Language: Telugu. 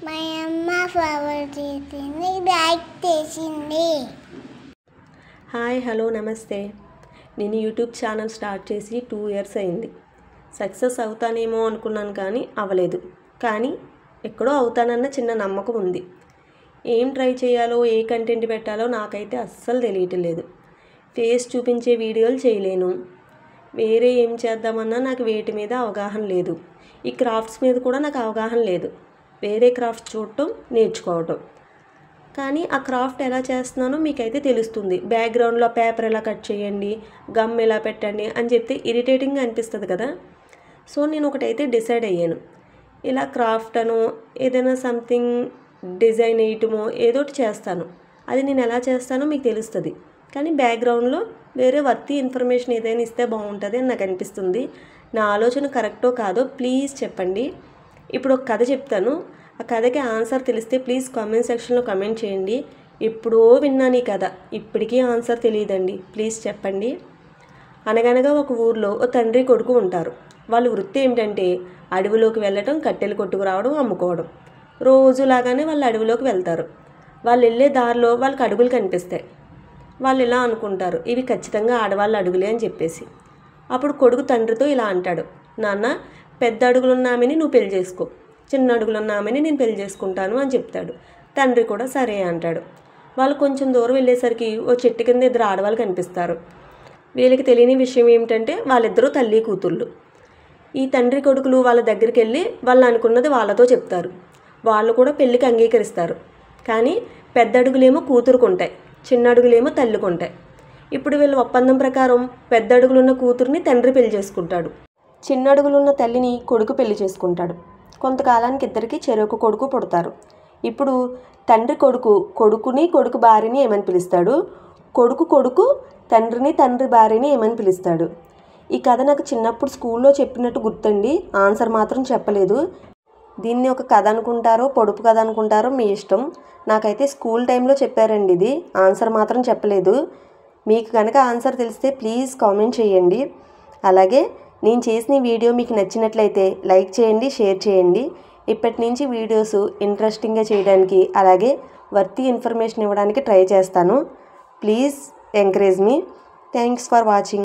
మా అమ్మ ఫార్వర్డ్ చేసింది, లైక్ చేసింది. హాయ్, హలో, నమస్తే. నేను యూట్యూబ్ ఛానల్ స్టార్ట్ చేసి 2 ఇయర్స్ అయింది. సక్సెస్ అవుతానేమో అనుకున్నాను, కానీ అవ్వలేదు. కానీ ఎక్కడో అవుతానన్న చిన్న నమ్మకం ఉంది. ఏం ట్రై చేయాలో, ఏ కంటెంట్ పెట్టాలో నాకైతే అస్సలు తెలియట్లేదు. ఫేస్ చూపించే వీడియోలు చేయలేను. వేరే ఏం చేద్దామన్నా నాకు వేటి మీద అవగాహన లేదు. ఈ క్రాఫ్ట్స్ మీద కూడా నాకు అవగాహన లేదు. వేరే క్రాఫ్ట్స్ చూడటం, నేర్చుకోవటం. కానీ ఆ క్రాఫ్ట్ ఎలా చేస్తున్నానో మీకైతే తెలుస్తుంది. బ్యాక్గ్రౌండ్లో పేపర్ ఎలా కట్ చేయండి, గమ్ ఎలా పెట్టండి అని చెప్తే ఇరిటేటింగ్గా అనిపిస్తుంది కదా. సో నేను ఒకటైతే డిసైడ్ అయ్యాను. ఇలా క్రాఫ్ట్ అనో ఏదైనా సంథింగ్ డిజైన్ వేయటమో ఏదోటి చేస్తాను. అది నేను ఎలా చేస్తానో మీకు తెలుస్తుంది. కానీ బ్యాక్గ్రౌండ్లో వేరే వర్తీ ఇన్ఫర్మేషన్ ఏదైనా ఇస్తే బాగుంటుంది అని నాకు అనిపిస్తుంది. నా ఆలోచన కరెక్టో కాదో ప్లీజ్ చెప్పండి. ఇప్పుడు ఒక కథ చెప్తాను. ఆ కథకి ఆన్సర్ తెలిస్తే ప్లీజ్ కామెంట్ సెక్షన్లో కామెంట్ చేయండి. ఎప్పుడో విన్నాను ఈ కథ, ఇప్పటికీ ఆన్సర్ తెలియదండి. ప్లీజ్ చెప్పండి. అనగనగా ఒక ఊర్లో ఓ తండ్రి కొడుకు ఉంటారు. వాళ్ళ వృత్తి ఏమిటంటే అడవిలోకి వెళ్ళటం, కట్టెలు కొట్టుకురావడం, అమ్ముకోవడం. రోజులాగానే వాళ్ళు అడవిలోకి వెళ్తారు. వాళ్ళు వెళ్ళే దారిలో వాళ్ళకి అడుగులు కనిపిస్తాయి. వాళ్ళు ఇలా అనుకుంటారు, ఇవి ఖచ్చితంగా ఆడవాళ్ళ అడుగులే అని చెప్పేసి. అప్పుడు కొడుకు తండ్రితో ఇలా అంటాడు, నాన్న, పెద్ద అడుగులున్న ఆమెని నువ్వు పెళ్లి చేసుకో, చిన్న అడుగులున్న ఆమెని నేను పెళ్లి చేసుకుంటాను అని చెప్తాడు. తండ్రి కూడా సరే అంటాడు. వాళ్ళు కొంచెం దూరం వెళ్ళేసరికి ఓ చెట్టు కింద 2 ఆడవాళ్ళు కనిపిస్తారు. వీళ్ళకి తెలియని విషయం ఏమిటంటే వాళ్ళిద్దరూ తల్లి కూతుళ్ళు. ఈ తండ్రి కొడుకులు వాళ్ళ దగ్గరికి వెళ్ళి వాళ్ళు అనుకున్నది వాళ్ళతో చెప్తారు. వాళ్ళు కూడా పెళ్ళికి అంగీకరిస్తారు. కానీ పెద్ద అడుగులేమో కూతురుకుంటాయి, చిన్న అడుగులేమో తల్లికుంటాయి. ఇప్పుడు వీళ్ళ ఒప్పందం ప్రకారం పెద్ద అడుగులున్న కూతుర్ని తండ్రి పెళ్లి చేసుకుంటాడు, చిన్న అడుగులున్న తల్లిని కొడుకు పెళ్లి చేసుకుంటాడు. కొంతకాలానికి ఇద్దరికి చెరొక కొడుకు పుడతారు. ఇప్పుడు తండ్రి కొడుకుని కొడుకు భార్యని ఏమని పిలుస్తాడు, కొడుకు తండ్రిని తండ్రి భార్యని ఏమని పిలుస్తాడు. ఈ కథ నాకు చిన్నప్పుడు స్కూల్లో చెప్పినట్టు గుర్తండి, ఆన్సర్ మాత్రం చెప్పలేదు. దీన్ని ఒక కథ అనుకుంటారో పొడుపు కథ అనుకుంటారో మీ ఇష్టం. నాకైతే స్కూల్ టైంలో చెప్పారండి, ఇది ఆన్సర్ మాత్రం చెప్పలేదు. మీకు కనుక ఆన్సర్ తెలిస్తే ప్లీజ్ కామెంట్ చేయండి. అలాగే నేను చేసిన వీడియో మీకు నచ్చినట్లయితే లైక్ చేయండి, షేర్ చేయండి. ఇప్పటి నుంచి వీడియోస్ ఇంట్రెస్టింగ్గా చేయడానికి, అలాగే వర్తీ ఇన్ఫర్మేషన్ ఇవ్వడానికి ట్రై చేస్తాను. Please encourage me. Thanks for watching.